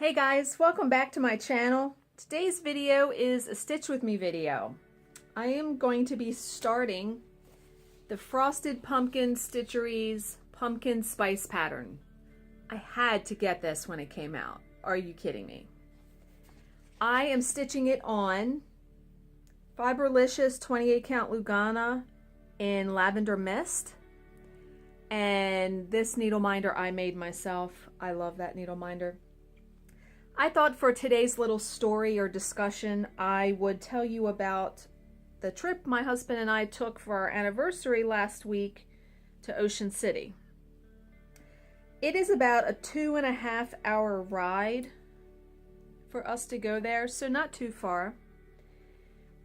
Hey guys, welcome back to my channel. Today's video is a Stitch With Me video. I am going to be starting the Frosted Pumpkin Stitchery's Pumpkin Spice Pattern. I had to get this when it came out. Are you kidding me? I am stitching it on Fiberlicious 28 count Lugana in Lavender Mist. And this needle minder I made myself. I love that needle minder. I thought for today's little story or discussion, I would tell you about the trip my husband and I took for our anniversary last week to Ocean City. It is about a 2.5 hour ride for us to go there, so not too far.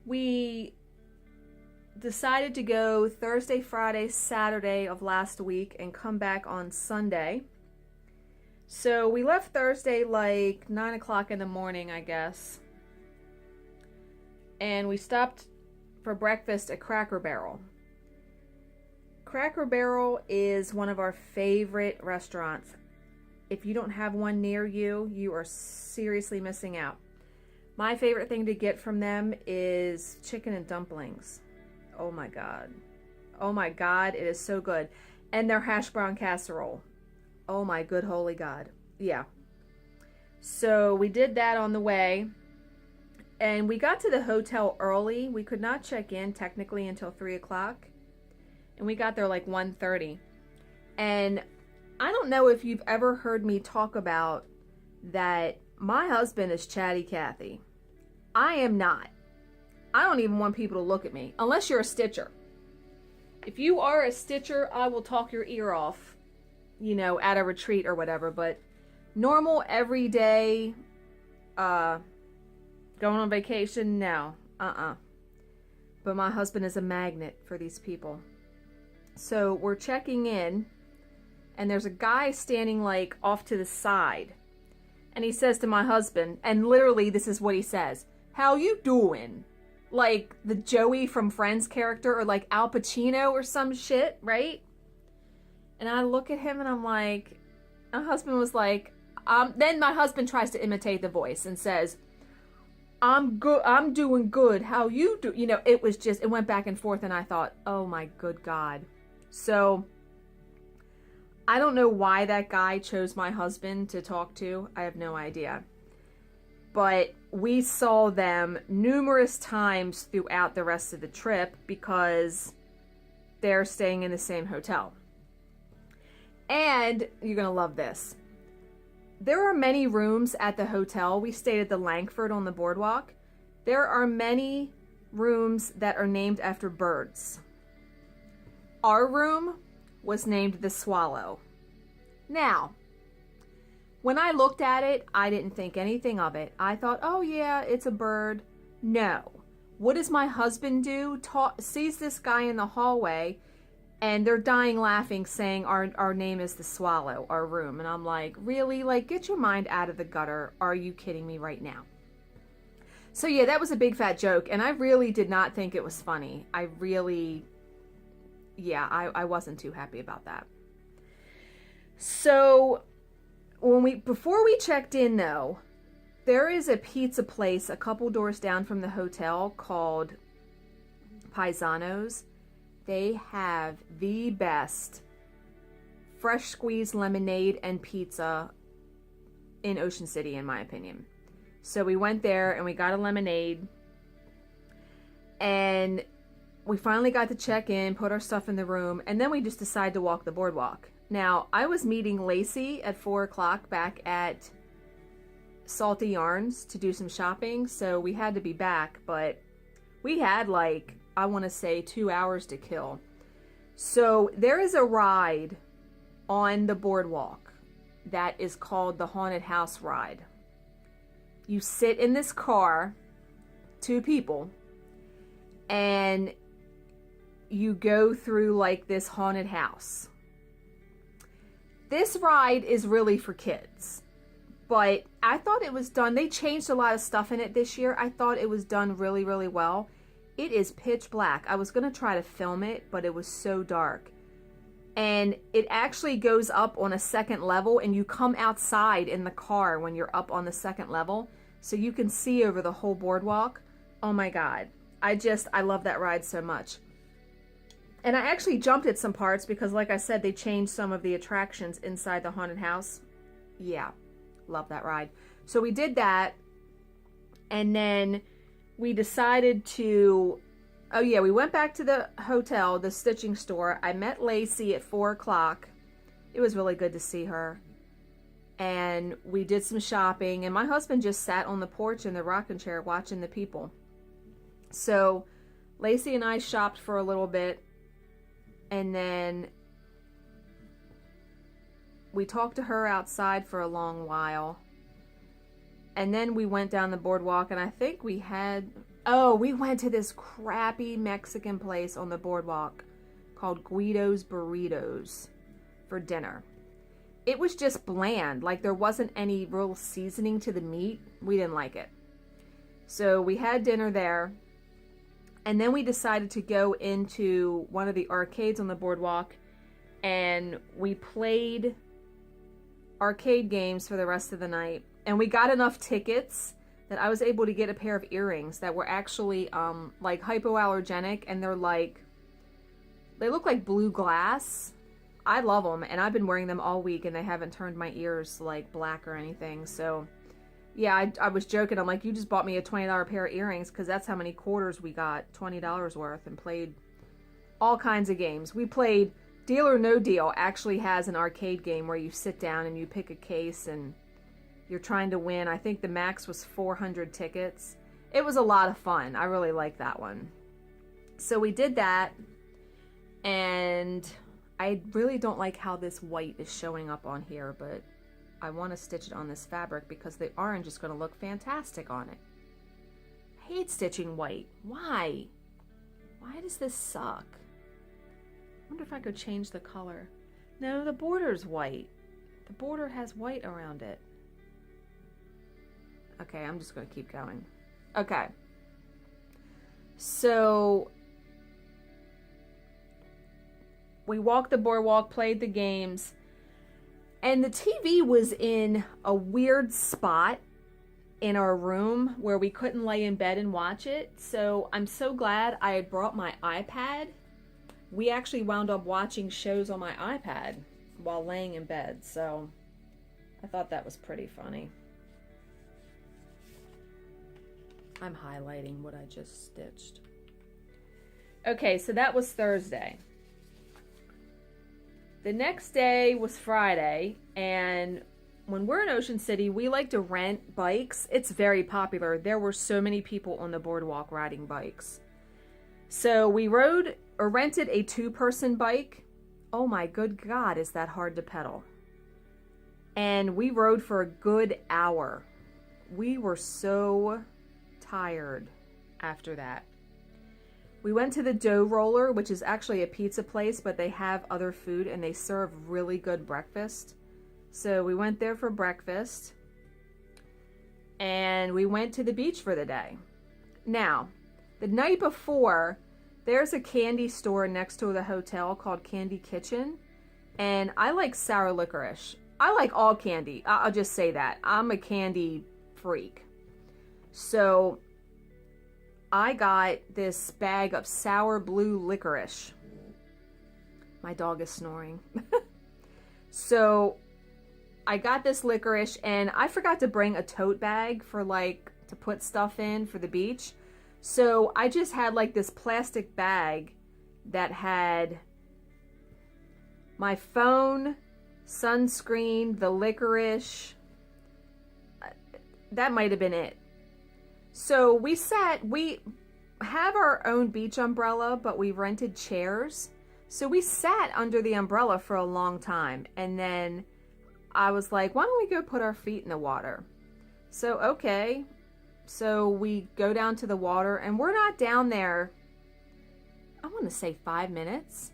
We decided to go Thursday, Friday, Saturday of last week and come back on Sunday. So we left Thursday like 9 o'clock in the morning, I guess. And we stopped for breakfast at Cracker Barrel. Cracker Barrel is one of our favorite restaurants. If you don't have one near you, you are seriously missing out. My favorite thing to get from them is chicken and dumplings. Oh my God. Oh my God, it is so good. And their hash brown casserole. Oh my good holy God. Yeah. So we did that on the way. And we got to the hotel early. We could not check in technically until 3 o'clock. And we got there like 1:30. And I don't know if you've ever heard me talk about that my husband is Chatty Cathy. I am not. I don't even want people to look at me. Unless you're a stitcher. If you are a stitcher, I will talk your ear off. You know, at a retreat or whatever, but normal everyday going on vacation, no. But my husband is a magnet for these people. So we're checking in and there's a guy standing like off to the side, and he says to my husband, and literally this is what he says: "How you doing?" Like the Joey from Friends character, or like Al Pacino or some shit, right? And I look at him and I'm like, my husband was like, then my husband tries to imitate the voice and says, "I'm good, I'm doing good, how you do?" You know, it was just, it went back and forth, and I thought, oh my good God. So, I don't know why that guy chose my husband to talk to. I have no idea. But we saw them numerous times throughout the rest of the trip because they're staying in the same hotel. And you're going to love this. There are many rooms at the hotel. We stayed at the Langford on the Boardwalk. There are many rooms that are named after birds. Our room was named the Swallow. Now, when I looked at it, I didn't think anything of it. I thought, oh yeah, it's a bird. No. What does my husband do? Sees this guy in the hallway, and they're dying laughing, saying our name is the Swallow, our room. And I'm like, really? Like, get your mind out of the gutter. Are you kidding me right now? So yeah, that was a big fat joke. And I really did not think it was funny. I wasn't too happy about that. So before we checked in though, there is a pizza place a couple doors down from the hotel called Paisano's. They have the best fresh squeezed lemonade and pizza in Ocean City, in my opinion. So we went there and we got a lemonade, and we finally got to check in, put our stuff in the room, and then we just decided to walk the boardwalk. Now, I was meeting Lacey at 4 o'clock back at Salty Yarns to do some shopping, so we had to be back, but we had like, I want to say 2 hours to kill. So there is a ride on the boardwalk that is called the Haunted House Ride. You sit in this car, 2 people, and you go through like this haunted house. This ride is really for kids, but I thought it was done. They changed a lot of stuff in it this year. I thought it was done really, really well. It is pitch black. I was going to try to film it, but it was so dark. And it actually goes up on a second level, and you come outside in the car when you're up on the second level, so you can see over the whole boardwalk. Oh my God. I love that ride so much. And I actually jumped at some parts because, like I said, they changed some of the attractions inside the haunted house. Yeah, love that ride. So we did that, and then we decided to, oh yeah, we went back to the hotel, the stitching store. I met Lacey at 4 o'clock. It was really good to see her. And we did some shopping, and my husband just sat on the porch in the rocking chair watching the people. So Lacey and I shopped for a little bit, and then we talked to her outside for a long while. And then we went down the boardwalk, and I think we went to this crappy Mexican place on the boardwalk called Guido's Burritos for dinner. It was just bland, like there wasn't any real seasoning to the meat. We didn't like it. So we had dinner there, and then we decided to go into one of the arcades on the boardwalk, and we played arcade games for the rest of the night. And we got enough tickets that I was able to get a pair of earrings that were actually like hypoallergenic, and they look like blue glass. I love them, and I've been wearing them all week, and they haven't turned my ears like black or anything. So yeah, I was joking. I'm like, you just bought me a $20 pair of earrings, because that's how many quarters we got, $20 worth, and played all kinds of games. We played Deal or No Deal. Actually has an arcade game where you sit down and you pick a case and you're trying to win. I think the max was 400 tickets. It was a lot of fun. I really liked that one. So we did that, and I really don't like how this white is showing up on here, but I want to stitch it on this fabric because the orange is going to look fantastic on it. I hate stitching white. Why? Why does this suck? I wonder if I could change the color. No, the border's white. The border has white around it. Okay, I'm just going to keep going. Okay. So we walked the boardwalk, played the games, and the TV was in a weird spot in our room where we couldn't lay in bed and watch it. So I'm so glad I had brought my iPad. We actually wound up watching shows on my iPad while laying in bed. So I thought that was pretty funny. I'm highlighting what I just stitched. Okay, so that was Thursday. The next day was Friday, and when we're in Ocean City, we like to rent bikes. It's very popular. There were so many people on the boardwalk riding bikes. So we rented a 2-person bike. Oh my good God, is that hard to pedal. And we rode for a good hour. We were so tired after that. We went to the Dough Roller, which is actually a pizza place, but they have other food and they serve really good breakfast. So we went there for breakfast, and we went to the beach for the day. Now, the night before, there's a candy store next to the hotel called Candy Kitchen, and I like sour licorice. I like all candy. I'll just say that. I'm a candy freak. So I got this bag of sour blue licorice. My dog is snoring. So I got this licorice, and I forgot to bring a tote bag for to put stuff in for the beach. So I just had this plastic bag that had my phone, sunscreen, the licorice. That might have been it. So we have our own beach umbrella, but we rented chairs. So we sat under the umbrella for a long time. And then I was like, why don't we go put our feet in the water? So, okay. So we go down to the water, and we're not down there, I want to say 5 minutes.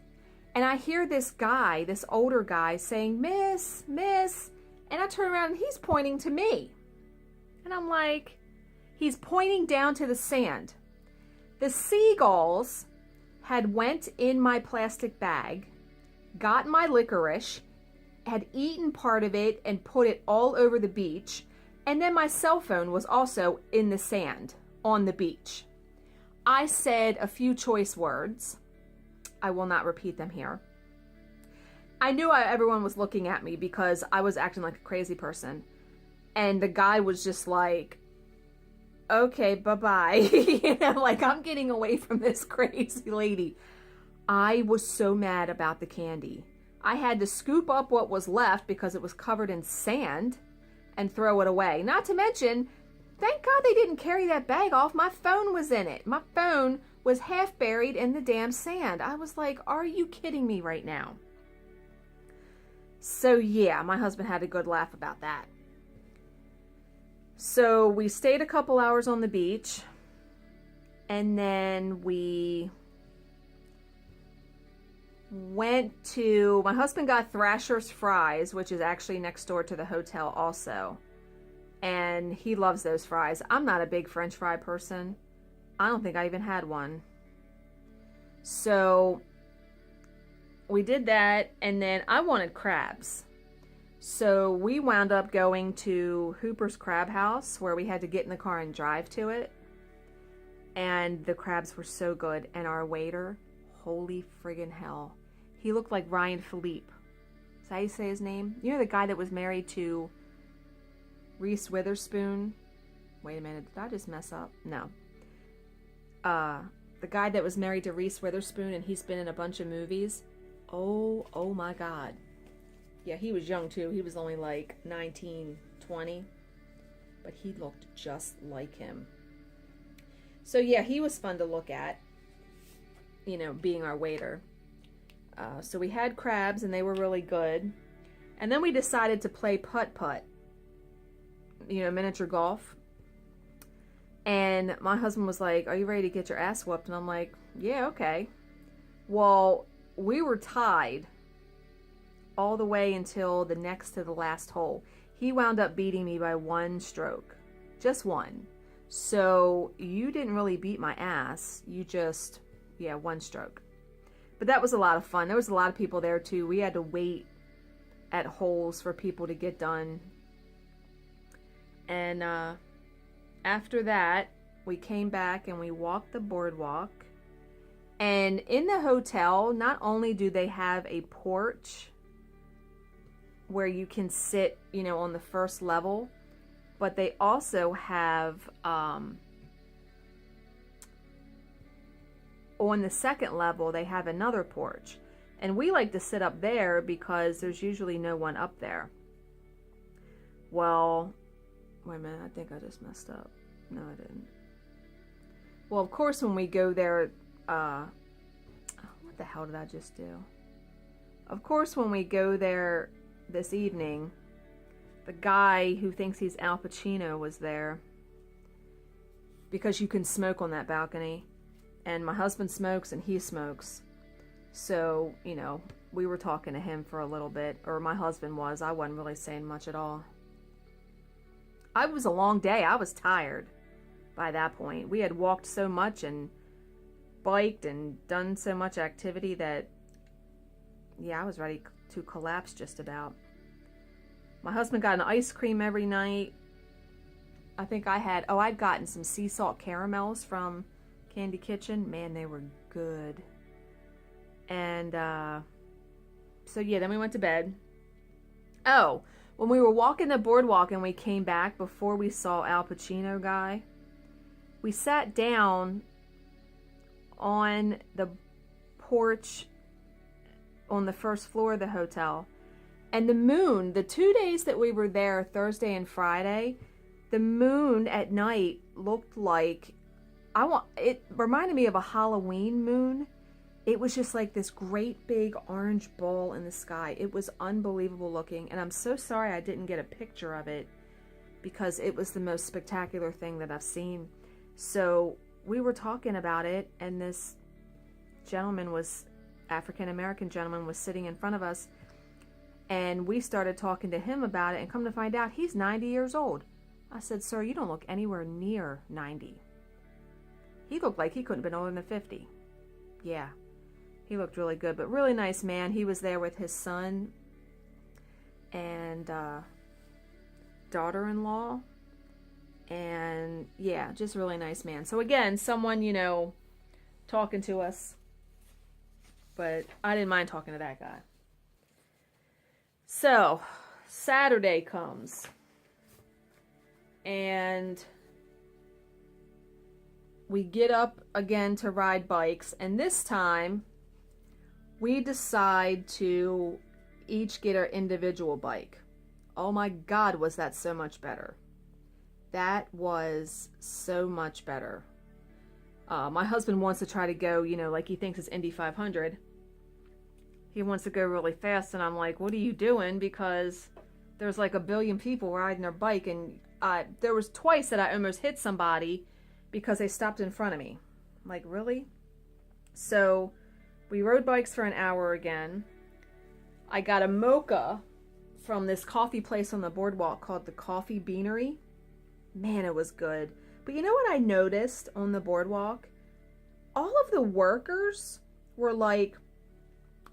And I hear this guy, this older guy, saying, "Miss, miss." And I turn around, and he's pointing to me. And I'm like, he's pointing down to the sand. The seagulls had went in my plastic bag, got my licorice, had eaten part of it and put it all over the beach, and then my cell phone was also in the sand on the beach. I said a few choice words. I will not repeat them here. I knew everyone was looking at me because I was acting like a crazy person. And the guy was just like, okay, bye-bye. You know, like, I'm getting away from this crazy lady. I was so mad about the candy. I had to scoop up what was left because it was covered in sand and throw it away. Not to mention, thank God they didn't carry that bag off. My phone was in it. My phone was half buried in the damn sand. I was like, are you kidding me right now? So yeah, my husband had a good laugh about that. So we stayed a couple hours on the beach, and then we went to, my husband got Thrasher's Fries, which is actually next door to the hotel also. And he loves those fries. I'm not a big French fry person. I don't think I even had one. So we did that, and then I wanted crabs. So we wound up going to Hooper's Crab House, where we had to get in the car and drive to it. And the crabs were so good. And our waiter, holy friggin' hell, he looked like Ryan Philippe. Is that how you say his name? You know, the guy that was married to Reese Witherspoon? Wait a minute, did I just mess up? No. The guy that was married to Reese Witherspoon, and he's been in a bunch of movies. Oh my God. Yeah, he was young too. He was only like 19, 20. But he looked just like him. So yeah, he was fun to look at. You know, being our waiter. So we had crabs, and they were really good. And then we decided to play putt-putt. You know, miniature golf. And my husband was like, are you ready to get your ass whooped? And I'm like, yeah, okay. Well, we were tied all the way until the next to the last hole. He wound up beating me by one stroke. Just one. So you didn't really beat my ass. You just, yeah, one stroke. But that was a lot of fun. There was a lot of people there too. We had to wait at holes for people to get done. And after that, we came back and we walked the boardwalk. And in the hotel, not only do they have a porch where you can sit, you know, on the first level, but they also have, on the second level, they have another porch. And we like to sit up there because there's usually no one up there. Well, wait a minute, I think I just messed up. No, I didn't. Well, of course, when we go there, what the hell did I just do? Of course, when we go there this evening, the guy who thinks he's Al Pacino was there, because you can smoke on that balcony, and my husband smokes and he smokes. So, you know, we were talking to him for a little bit, or my husband was. I wasn't really saying much at all. It was a long day. I was tired by that point. We had walked so much and biked and done so much activity that, yeah, I was ready to collapse just about. My husband got an ice cream every night. I think I'd gotten some sea salt caramels from Candy Kitchen. Man, they were good. And so yeah, then we went to bed. Oh, when we were walking the boardwalk and we came back before we saw Al Pacino guy, we sat down on the porch on the first floor of the hotel. And the moon, the 2 days that we were there, Thursday and Friday, the moon at night looked like, it reminded me of a Halloween moon. It was just like this great big orange ball in the sky. It was unbelievable looking. And I'm so sorry I didn't get a picture of it, because it was the most spectacular thing that I've seen. So we were talking about it, and this African-American gentleman was sitting in front of us, and we started talking to him about it, and come to find out, he's 90 years old. I said, sir, you don't look anywhere near 90. He looked like he couldn't have been older than 50. Yeah. He looked really good, but really nice man. He was there with his son and daughter-in-law. And yeah, just really nice man. So again, someone, you know, talking to us. But I didn't mind talking to that guy. So, Saturday comes. And we get up again to ride bikes. And this time, we decide to each get our individual bike. Oh my God, was that so much better. That was so much better. My husband wants to try to go, you know, like he thinks it's Indy 500. He wants to go really fast, and I'm like, what are you doing? Because there's like a billion people riding their bike, and there was twice that I almost hit somebody because they stopped in front of me. I'm like, really? So we rode bikes for an hour again. I got a mocha from this coffee place on the boardwalk called the Coffee Beanery. Man, it was good. But you know what I noticed on the boardwalk? All of the workers were like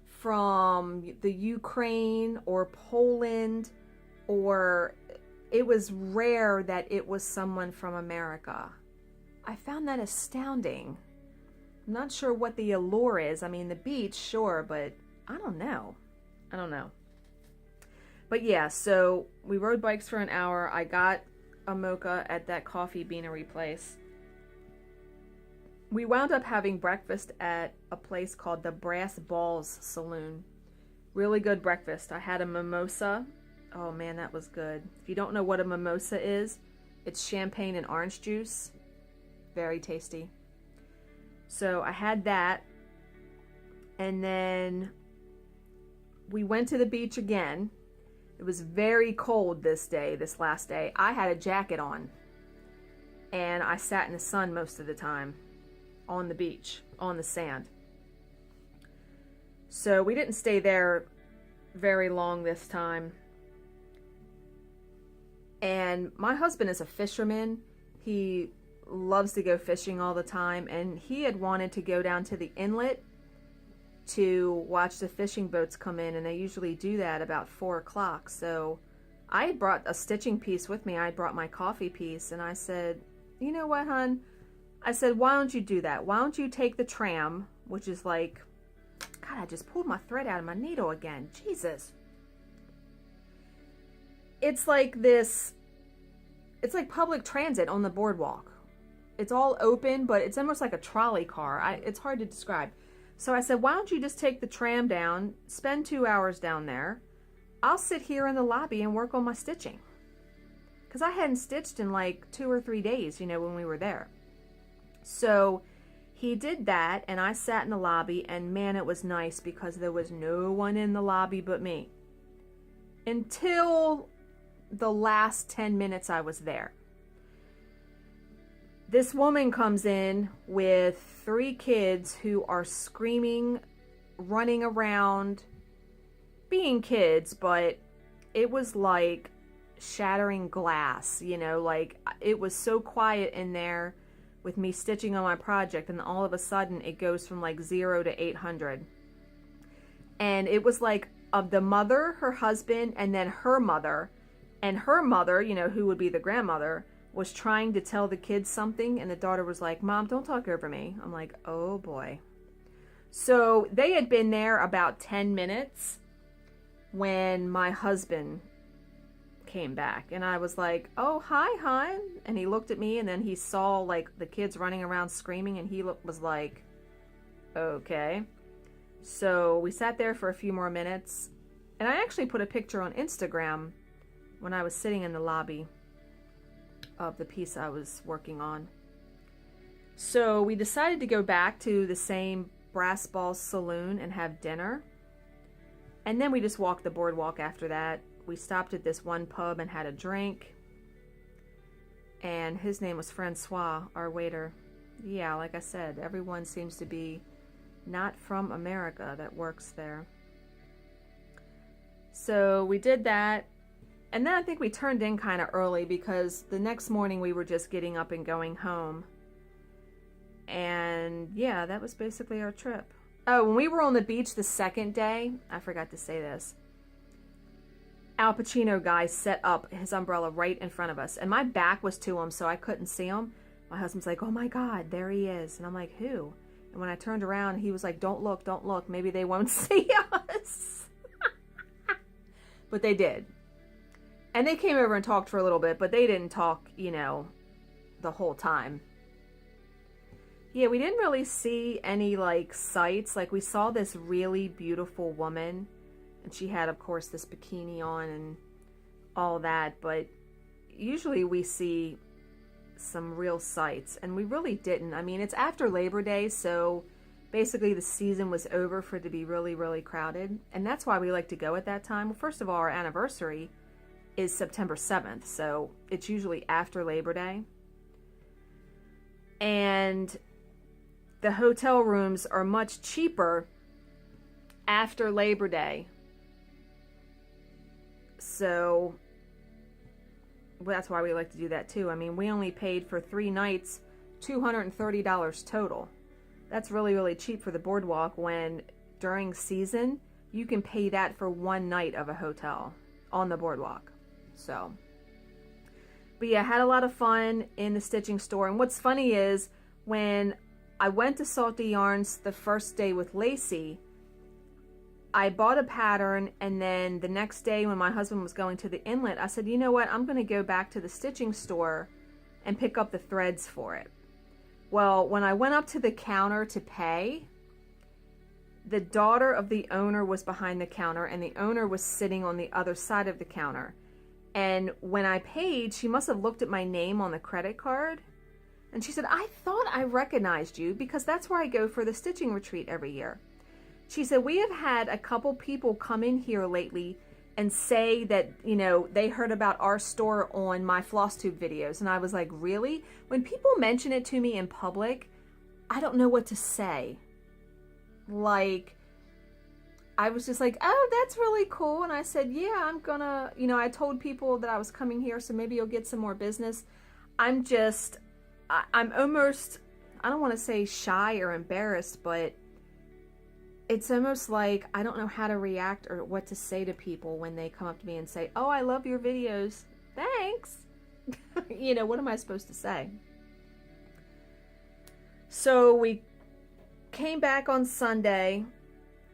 from the Ukraine or Poland, or it was rare that it was someone from America. I found that astounding. I'm not sure what the allure is. I mean, the beach, sure, but I don't know. I don't know. But yeah, so we rode bikes for an hour. I got a mocha at that Coffee Beanery place. We wound up having breakfast at a place called the Brass Balls Saloon. Really good breakfast. I had a mimosa. Oh man, that was good. If you don't know what a mimosa is, it's champagne and orange juice. Very tasty. So I had that. And then we went to the beach again. It was very cold this last day. I had a jacket on. And I sat in the sun most of the time. On the beach, on the sand. So we didn't stay there very long this time. And my husband is a fisherman. He loves to go fishing all the time. And he had wanted to go down to the inlet to watch the fishing boats come in, and they usually do that about 4 o'clock. So I had brought a stitching piece with me. I brought my coffee piece, and I said, you know what, hon? I said, why don't you do that? Why don't you take the tram, which is like, God, I just pulled my thread out of my needle again. Jesus. It's like this, it's like public transit on the boardwalk. It's all open, but it's almost like a trolley car. It's hard to describe. So I said, why don't you just take the tram down, spend 2 hours down there. I'll sit here in the lobby and work on my stitching. Because I hadn't stitched in like 2 or 3 days, you know, when we were there. So he did that, and I sat in the lobby, and man, it was nice because there was no one in the lobby but me. Until the last 10 minutes I was there. This woman comes in with 3 kids who are screaming, running around, being kids, but it was like shattering glass, you know, like it was so quiet in there with me stitching on my project, and all of a sudden it goes from like 0 to 800. And it was like of the mother, her husband, and then her mother, and her mother, you know, who would be the grandmother, was trying to tell the kids something, and the daughter was like, Mom, don't talk over me. I'm like, oh boy. So they had been there about 10 minutes when my husband came back, and I was like, oh, hi, hon. And he looked at me, and then he saw like the kids running around screaming, and he was like, okay. So we sat there for a few more minutes, and I actually put a picture on Instagram when I was sitting in the lobby of the piece I was working on. So we decided to go back to the same Brass Balls Saloon and have dinner. And then we just walked the boardwalk after that. We stopped at this one pub and had a drink. And his name was Francois, our waiter. Yeah, like I said, everyone seems to be not from America that works there. So we did that. And then I think we turned in kind of early because the next morning we were just getting up and going home. And yeah, that was basically our trip. Oh, when we were on the beach the second day, I forgot to say this. Al Pacino guy set up his umbrella right in front of us, and my back was to him, so I couldn't see him. My husband's like, "Oh my God, there he is," and I'm like, "Who?" And when I turned around, he was like, "Don't look, don't look. Maybe they won't see us." But they did, and they came over and talked for a little bit, but they didn't talk, you know, the whole time. Yeah, we didn't really see any like sights. Like we saw this really beautiful woman, and she had, of course, this bikini on and all that, but usually we see some real sights, and we really didn't. I mean, it's after Labor Day, so basically the season was over for it to be really, really crowded, and that's why we like to go at that time. Well, first of all, our anniversary is September 7th, so it's usually after Labor Day. And the hotel rooms are much cheaper after Labor Day. So that's why we like to do that too. I mean, we only paid for 3 nights, $230 total. That's really, really cheap for the Boardwalk when during season, you can pay that for 1 night of a hotel on the Boardwalk. So, but yeah, had a lot of fun in the stitching store. And what's funny is when I went to Salty Yarns the first day with Lacey, I bought a pattern, and then the next day when my husband was going to the inlet, I said, you know what, I'm going to go back to the stitching store and pick up the threads for it. Well, when I went up to the counter to pay, the daughter of the owner was behind the counter, and the owner was sitting on the other side of the counter. And when I paid, she must have looked at my name on the credit card, and she said, I thought I recognized you because that's where I go for the stitching retreat every year. She said, we have had a couple people come in here lately and say that, you know, they heard about our store on my Flosstube videos. And I was like, really? When people mention it to me in public, I don't know what to say. Like, I was just like, oh, that's really cool. And I said, yeah, I'm gonna, you know, I told people that I was coming here, so maybe you'll get some more business. I'm almost, I don't want to say shy or embarrassed, but it's almost like I don't know how to react or what to say to people when they come up to me and say, oh, I love your videos. Thanks. You know, what am I supposed to say? So we came back on Sunday,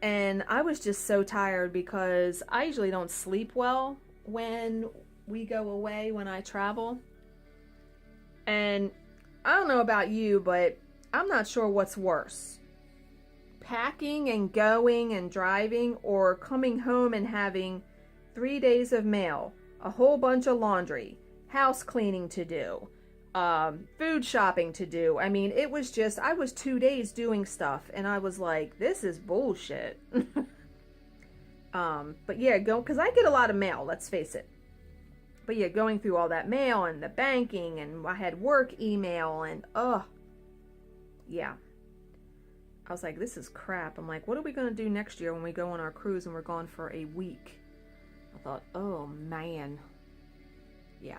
and I was just so tired because I usually don't sleep well when we go away, when I travel. And I don't know about you, but I'm not sure what's worse. Packing and going and driving, or coming home and having 3 days of mail, a whole bunch of laundry, house cleaning to do, food shopping to do. I mean, it was just, I was 2 days doing stuff, and I was like, this is bullshit. But yeah, because I get a lot of mail, let's face it. But yeah, going through all that mail and the banking, and I had work email, and yeah. I was like, this is crap. I'm like, what are we going to do next year when we go on our cruise and we're gone for a week? I thought, oh man. Yeah.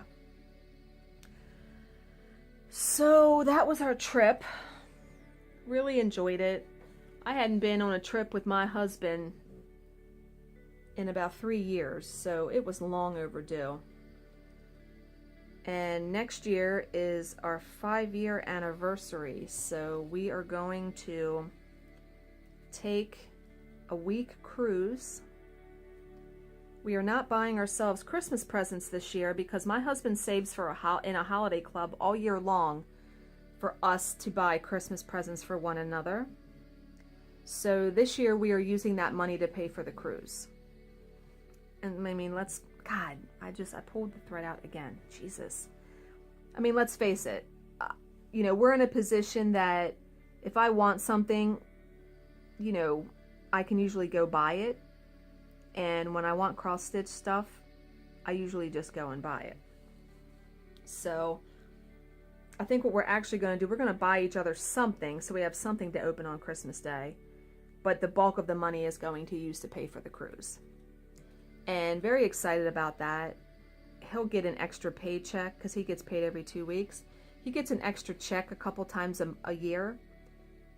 So that was our trip. Really enjoyed it. I hadn't been on a trip with my husband in about 3 years, so it was long overdue. And next year is our 5-year anniversary, so we are going to take a week cruise. We are not buying ourselves Christmas presents this year because my husband saves for in a holiday club all year long for us to buy Christmas presents for one another. So this year we are using that money to pay for the cruise. And I mean, God, I pulled the thread out again. Jesus. I mean, let's face it. You know, we're in a position that if I want something, you know, I can usually go buy it. And when I want cross-stitch stuff, I usually just go and buy it. So I think what we're actually going to do, we're going to buy each other something so we have something to open on Christmas Day. But the bulk of the money is going to use to pay for the cruise. And very excited about that. He'll get an extra paycheck because he gets paid every 2 weeks. He gets an extra check a couple times a year.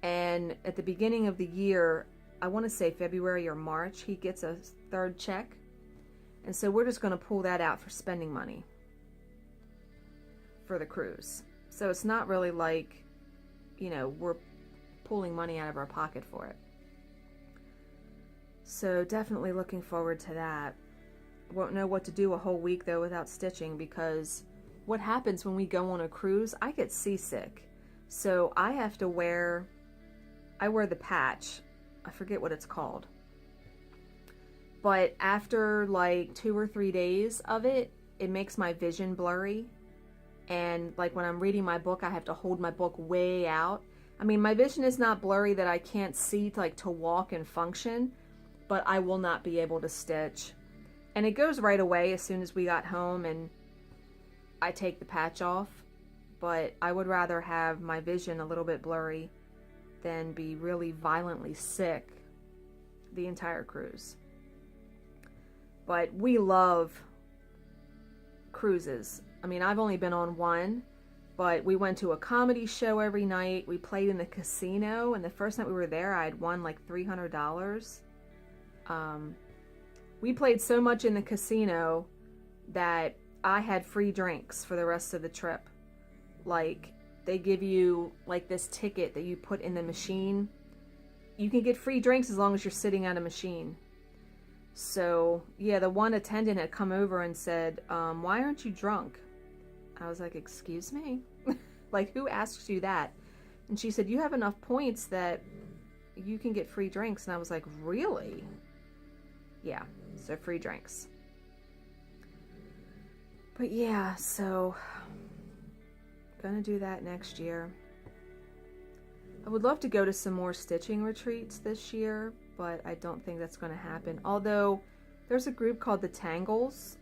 And at the beginning of the year, I want to say February or March, he gets a third check. And so we're just going to pull that out for spending money for the cruise. So it's not really like, you know, we're pulling money out of our pocket for it. So definitely looking forward to that. Won't know what to do a whole week though without stitching, because what happens when we go on a cruise, I get seasick. So I have to wear, I wear the patch. I forget what it's called. But after like 2 or 3 days of it, it makes my vision blurry. And like when I'm reading my book, I have to hold my book way out. I mean, my vision is not blurry that I can't see to walk and function, but I will not be able to stitch. And it goes right away as soon as we got home and I take the patch off. But I would rather have my vision a little bit blurry than be really violently sick the entire cruise. But we love cruises. I mean, I've only been on one, but we went to a comedy show every night. We played in the casino, and the first night we were there, I had won like $300. We played so much in the casino that I had free drinks for the rest of the trip. Like, they give you like this ticket that you put in the machine. You can get free drinks as long as you're sitting at a machine. So yeah, the one attendant had come over and said, why aren't you drunk? I was like, excuse me? Like, who asks you that? And she said, you have enough points that you can get free drinks. And I was like, really? Yeah, so free drinks. But yeah, so gonna do that next year. I would love to go to some more stitching retreats this year, but I don't think that's going to happen. Although there's a group called the Tangles,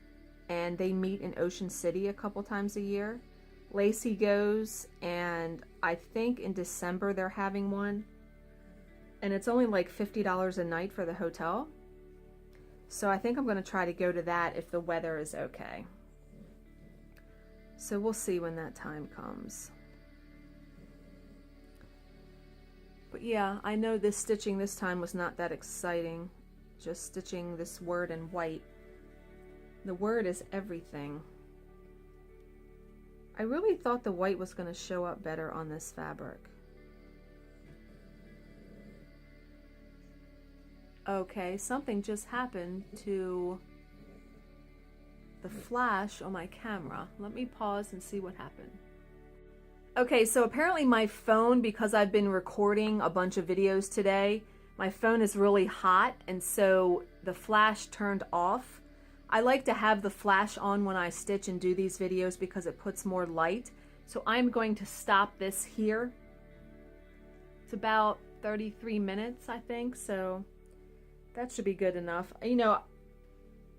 and they meet in Ocean City a couple times a year. Lacey goes, and I think in December they're having one, and it's only like $50 a night for the hotel. So I think I'm going to try to go to that if the weather is okay. So we'll see when that time comes. But yeah, I know this stitching this time was not that exciting. Just stitching this word in white. The word is everything. I really thought the white was going to show up better on this fabric. Okay, something just happened to the flash on my camera. Let me pause and see what happened. Okay, so apparently my phone, because I've been recording a bunch of videos today, my phone is really hot, and so the flash turned off. I like to have the flash on when I stitch and do these videos because it puts more light. So I'm going to stop this here. It's about 33 minutes, I think, so that should be good enough. You know,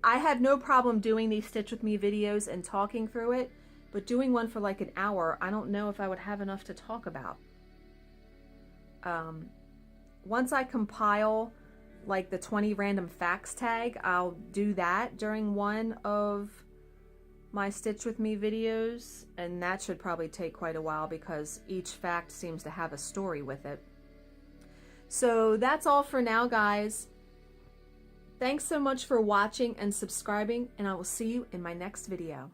I had no problem doing these Stitch With Me videos and talking through it, but doing one for like an hour, I don't know if I would have enough to talk about. Once I compile like the 20 random facts tag, I'll do that during one of my Stitch With Me videos, and that should probably take quite a while because each fact seems to have a story with it. So that's all for now, guys. Thanks so much for watching and subscribing, and I will see you in my next video.